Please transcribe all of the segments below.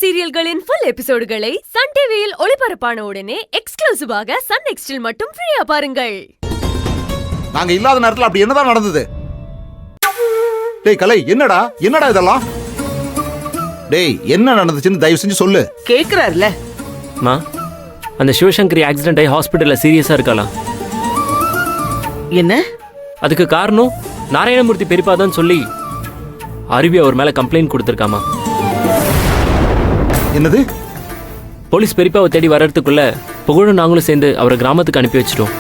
சீரியல்களின் full எபிசோடுகளை Sun டிவியில் ஒளிபரப்பான உடனே எக்ஸ்க்ளூசிவாக சன் நெக்ஸ்டில் மட்டும் ஃப்ரீயா பாருங்கள். நாங்க இல்லாத நேரத்துல அப்படி என்னதான் நடந்தது? டேய் கலை, என்னடா இதெல்லாம்? டேய் என்ன நடந்துச்சுன்னு தயவு செஞ்சு சொல்லு. கேக்குறாருல. மா, அந்த சிவசங்கரி ஆக்சிடென்ட் ஆகி ஹாஸ்பிட்டல்ல சீரியஸா இருக்கலாம். என்ன? அதுக்கு காரணம் நாராயணமூர்த்தி பெரியப்பா தான் சொல்லி அருவி அவர் மேல கம்ப்ளைண்ட் கொடுத்திருக்காமா. என்னது? போலீஸ் பெரியப்பாவை தேடி வர்றதுக்குள்ள புகழும் நாங்களும் சேர்ந்து அவரை கிராமத்துக்கு அனுப்பி வச்சிட்டோம்.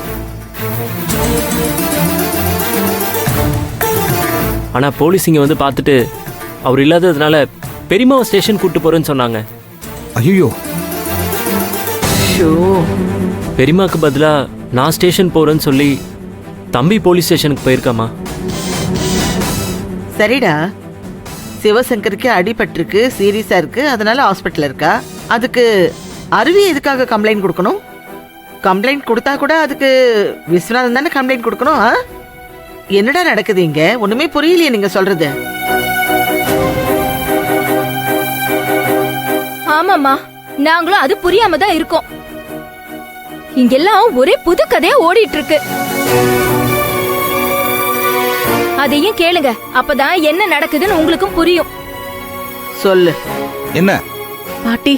ஆனா போலீஸ் இங்க வந்து பார்த்துட்டு அவர் இல்லாததுனால பெரியம்மாவை ஸ்டேஷன் கூட்டு போறேன்னு சொன்னாங்க. ஐயோ, பெரியம்மாக்கு பதிலா நான் ஸ்டேஷன் போறேன்னு சொல்லி தம்பி போலீஸ் ஸ்டேஷனுக்கு போயிருக்காமா. சரிடா, சிவசங்கருக்கு அடிபட்டிருக்கு, சீரியஸா இருக்கு, அதனால ஹாஸ்பிட்டல் இருக்கா. அதுக்கு அருவி எதுக்காக கம்ப்ளைண்ட் கொடுக்கணும்? கம்ப்ளைண்ட் கொடுத்தா கூட அதுக்கு விஸ்வநாதன் தானே கம்ப்ளைண்ட் கொடுக்கணும். என்னடா நடக்குது இங்க? ஒண்ணுமே புரியலையே நீங்க சொல்றது. ஆமாமா, நாங்களும் அது புரியாம தான் இருக்கோம். இங்கெல்லாம் ஒரே புது கதையா ஓடிட்டு இருக்கு. அதையும் கேளுங்க, அப்பதான் என்ன நடக்குதுன்னு உங்களுக்கும் புரியும். சொல்லு. என்ன? பாட்டி,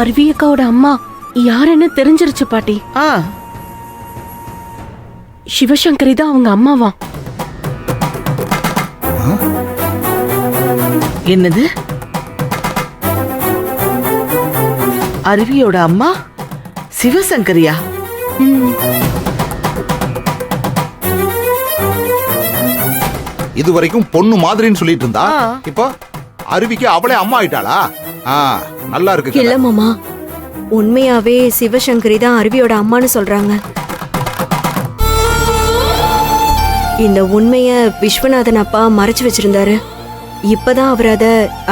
அருவி அக்காவோட அம்மா யாருன்னு தெரிஞ்சிருச்சு பாட்டி. சிவசங்கரி தான் அவங்க அம்மாவா. என்னது? அருவியோட அம்மா சிவசங்கரியா? இதுவரைக்கும் பொண்ணு மாதிரின்னு சொல்லிட்டு இருந்தா, இப்போ அருவிக்கு அவளே அம்மா ஆயிட்டாளா? நல்லா இருக்கு. இல்ல மாமா, உண்மையாவே சிவசங்கரி தான் அருவியோட அம்மான்னு சொல்றாங்க. இந்த உண்மைய விஸ்வநாதன் அப்பா மறைச்சு வச்சிருந்தாரு. இப்பதான் அவர் அத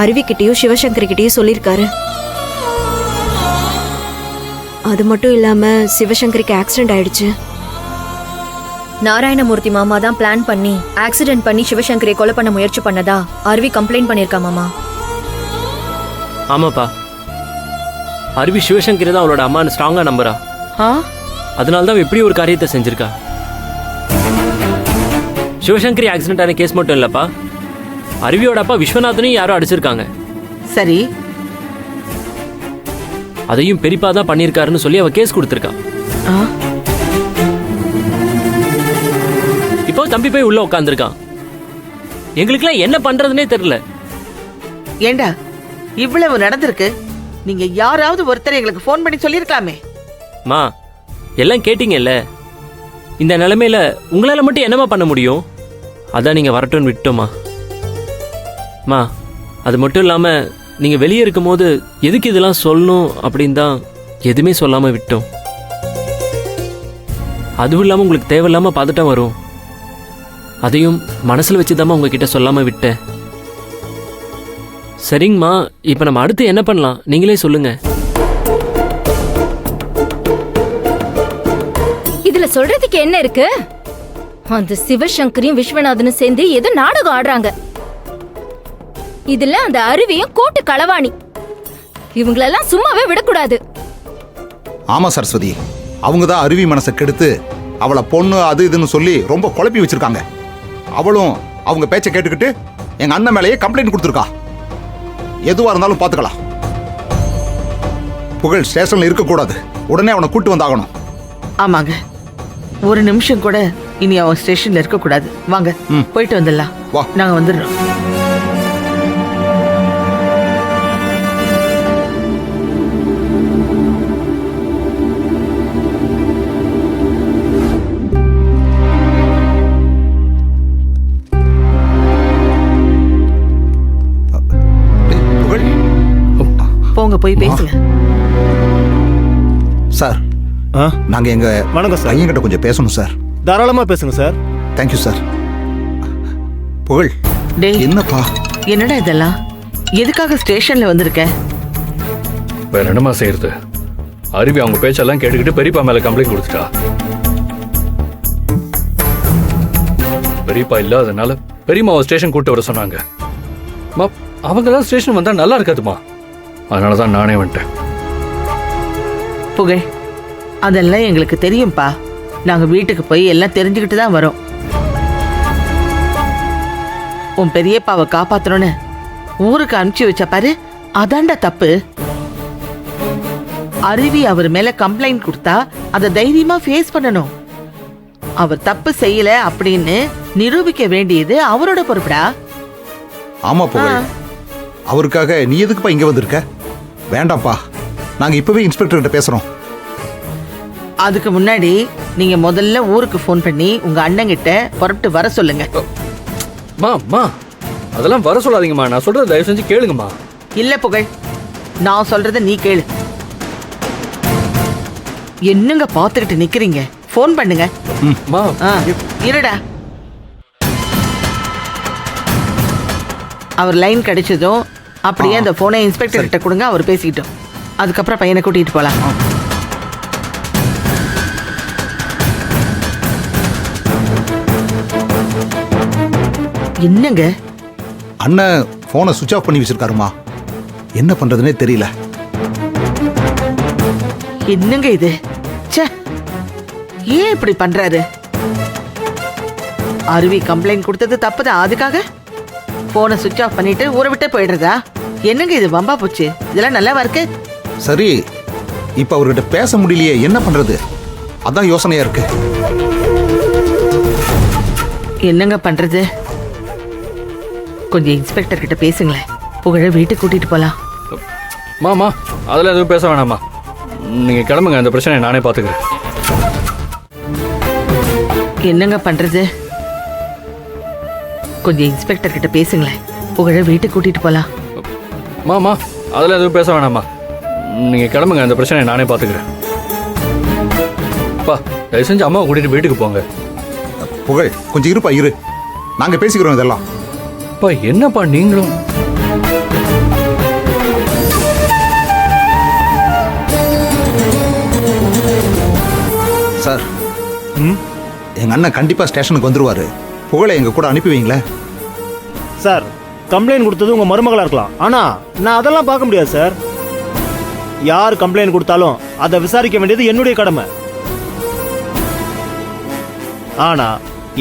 அருவிக்கிட்டயும் சிவசங்கரி கிட்டயும் சொல்லிருக்காரு. அது மட்டும் இல்லாம சிவசங்கரிக்கு ஆக்சிடென்ட் ஆயிடுச்சு. நாராயணமூர்த்தி மாமா தான் பிளான் பண்ணி ஆக்சிடென்ட் பண்ணி சிவசங்கரை கொலை பண்ண முயற்சி பண்ணதா அருவி கம்ப்ளைண்ட் பண்ணிருக்கா மாமா. ஆமாப்பா, அருவி சிவசங்கரி தான் அவளோட அம்மான்னு ஸ்ட்ராங்கா நம்புறா. அதனால்தான் எப்படி ஒரு காரியத்தை செஞ்சிருக்கா. சிவசங்கரி ஆக்சிடென்ட் ஆன கேஸ் மட்டும் இல்லப்பா, அருவியோட அப்பா விஸ்வநாதனையும் யாரோ அடிச்சிருக்காங்க. சரி, அதையும் பெரியப்பா தான் பண்ணிருக்காருன்னு சொல்லி அவ கேஸ் கொடுத்திருக்கா. இப்போ தம்பி போய் உள்ள உட்காந்துருக்கான். எங்களுக்குலாம் என்ன பண்றதுன்னே தெரியல. ஏண்டா இவ்வளவு நடந்திருக்கு, நீங்க யாராவது ஒருத்தர் எங்களுக்கு போன் பண்ணி சொல்லிருக்கலாமே. மா, எல்லாம் கேட்டீங்கல்ல. இந்த நிலைமையில உங்களால மட்டும் என்னமா பண்ண முடியும்? அதான் நீங்க வரட்டும்னு விட்டோமா. மா, அது மட்டும் இல்லாம நீங்க வெளியே இருக்கும் போது எதுக்கு இதெல்லாம் சொல்லணும் அப்படின்னு தான் எதுவுமே சொல்லாம விட்டோம். அதுவும் இல்லாம உங்களுக்கு தேவையில்லாம பதட்டம் வரும், அதையும் மனசுல வச்சுதாம்மா உங்ககிட்ட சொல்லாம விட்டேன். சரிங்கம்மா, இப்ப நம்ம அடுத்து என்ன பண்ணலாம் நீங்களே சொல்லுங்க. இதுல சொல்றதுக்கு என்ன இருக்கு? அந்த சிவசங்கரியும் விஸ்வநாதனும் சேர்ந்து ஏதோ நாடகம் ஆடுறாங்க. இதுல அந்த அருவியும் கூட்டு களவாணி. இவங்களெல்லாம் சும்மாவே விடக்கூடாது. ஆமா சரஸ்வதி, அவங்க தான் அருவி மனசை கெடுத்து அவளை பொண்ணு அது இதுன்னு சொல்லி ரொம்ப குழப்பி வச்சிருக்காங்க. அவளும் அவங்க பேச்சை கேட்டுக்கிட்டு எங்க அண்ணன் மேலேயே கம்ப்ளைண்ட் கொடுத்துருக்கா. எதுவா இருந்தாலும் பாத்துக்கலாம். புகழ் ஸ்டேஷன்ல இருக்கக்கூடாது, உடனே அவனை கூட்டு வந்தாகணும். ஆமாங்க, ஒரு நிமிஷம் கூட இனி அவன் ஸ்டேஷன்ல இருக்க கூடாது. வாங்க போயிட்டு வந்துடலாம். வா, நாங்க வந்துடுறோம். போங்க, போய் பேசுங்க. சார், நாங்க எங்க வணக்கம் சார், பையன்கிட்ட கொஞ்சம் பேசணும் சார். தாராளமா பேசுங்க சார். Thank you sir. புகழ், என்னப்பா என்னடா இதெல்லாம்? எதுக்காக ஸ்டேஷன்ல வந்திருக்க? வேற என்னமா செய்யறது? அருவி அவங்க பேச்செல்லாம் கேட்டுக்கிட்டு பெரியப்பா மேல கம்ப்ளைண்ட் கொடுத்துட்டா. பெரியப்பா இல்லாதனால பெரியம்மாவை ஸ்டேஷன் கூட்டு வர சொன்னாங்க. அவங்க தான் ஸ்டேஷன் வந்தா நல்லா இருக்காதுமா. அதனால தான் நானே வந்துட்டேன். புகழ், அதெல்லாம் எங்களுக்கு தெரியும்பா. நாங்க வீட்டுக்கு போய் எல்லாம் தெரிஞ்சுக்கிட்டு தான் வரோம். உன் பெரியப்பாவை காப்பாத்தணும்னு ஊருக்கு அனுப்பிச்சு வச்ச பாரு, அதான்டா தப்பு. அருவி அவர் மேல கம்ப்ளைண்ட் கொடுத்தா அதை தைரியமா ஃபேஸ் பண்ணணும். அவர் தப்பு செய்யல அப்படின்னு நிரூபிக்க வேண்டியது அவரோட பொறுப்புடா. ஆமா புகழ், அவருக்காக நீ எதுக்குப்பா இங்க வந்திருக்க? வேண்டாம்ப்பா, நாங்க இப்பவே இன்ஸ்பெக்டர் கிட்ட பேசுறோம். அதுக்கு முன்னாடி நீங்க முதல்ல ஊருக்கு ஃபோன் பண்ணி உங்க அண்ணங்கிட்ட புறப்பட்டு வர சொல்லுங்க. மா அதெல்லாம் வர சொல்லாதீங்கம்மா. நான் சொல்றத தயவு செஞ்சு கேளுங்கம்மா. இல்ல புகழ், நான் சொல்றத நீ கேளு. என்னங்க பாத்துக்கிட்டு நிக்கிறீங்க? ஃபோன் பண்ணுங்க. மா இருடா. அவர் லைன் கிடைச்சதும் அப்படியே அந்த போனை இன்ஸ்பெக்டர் கிட்ட கொடுங்க, அவர் பேசிக்கிட்டோம். அதுக்கப்புறம் பையனை கூட்டிட்டு போலாம். என்னங்க அண்ணன் போனை சுவிட்ச் ஆஃப் பண்ணி வச்சிருக்காருமா. என்ன பண்றதுனே தெரியல. என்னங்க இது? ச்சே, ஏன் இப்படி பண்றாரு? அருவி கம்ப்ளைண்ட் கொடுத்தது தப்புதான், அதுக்காக போனை சுவிட்ச் ஆஃப் பண்ணிட்டு ஊரை விட்டே போயிடுறதா? என்னங்க இது வம்பா போச்சு. இதெல்லாம் நல்லாவா இருக்கு? சரி, இப்ப அவர்கிட்ட பேச முடியலையே, என்ன பண்றது? அதான் யோசனையா இருக்கு. என்னங்க பண்றது? கொஞ்சம் இன்ஸ்பெக்டர் கிட்ட பேசுங்களேன். புகழ வீட்டுக்கு கூட்டிட்டு போலாம். மா அதெல்லாம் எதுவும் பேச வேணாம்மா. நீங்க கிளம்புங்க, அந்த பிரச்சனையை நானே பாத்துக்கிறேன். என்னங்க பண்றது? கொஞ்சம் இன்ஸ்பெக்டர் கிட்ட பேசுங்களேன். புகழ வீட்டுக்கு கூட்டிட்டு போலாம். மா அதெல்லாம் எதுவும் பேச வேணாம்மா. நீங்க கிளம்புங்க, அந்த பிரச்சனையை நானே பாத்துக்கிறேன். பா, தயவு செஞ்சு அம்மாவை கூட்டிட்டு வீட்டுக்கு போங்க. புகழ், கொஞ்சம் இருப்பா, இரு, நாங்க பேசிக்கிறோம் இதெல்லாம். பா, என்னப்பா நீங்களும்? சார், எங்க அண்ணன் கண்டிப்பா ஸ்டேஷனுக்கு வந்துருவாரு. புகழை எங்க கூட அனுப்பி வைங்களேன். சார், கம்ப்ளைண்ட் கொடுத்தது உங்க மருமகளா இருக்கலாம், ஆனா நான் அதெல்லாம் பார்க்க முடியாது சார். யார் கம்ப்ளைண்ட் கொடுத்தாலும் அதை விசாரிக்க வேண்டியது என்னுடைய கடமை. ஆனா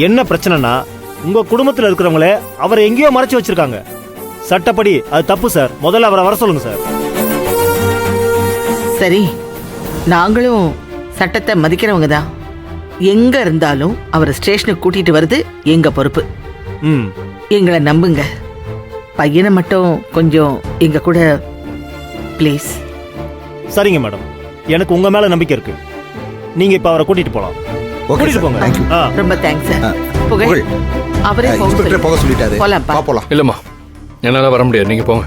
என்ன பிரச்சனைனா, உங்க குடும்பத்தில் இருக்கிறவங்களே அவரை எங்கேயோ மறைச்சு வச்சிருக்காங்க. சட்டப்படி அது தப்பு சார். முதல்ல அவரை வர சொல்லுங்க சார். சரி, நாங்களும் சட்டத்தை மதிக்கிறவங்க தான். எங்க இருந்தாலும் அவரை ஸ்டேஷனுக்கு கூட்டிட்டு வருது எங்க பொறுப்பு. எங்களை நம்புங்க. பையனை மட்டும் கொஞ்சம் எங்க கூட ப்ளீஸ். சரிங்க மேடம், எனக்கு உங்க மேல நம்பிக்கை இருக்கு. நீங்க இப்ப அவரை கூட்டிட்டு போலாம். கூட்டிட்டு போங்க. ரொம்ப தேங்க்ஸ் சார். புகழ், அவரே இன்ஸ்பெக்டர் போக சொல்லிட்டாரு. போலாம். போலாம். இல்லம்மா, என்னால வர முடியாது, நீங்க போங்க.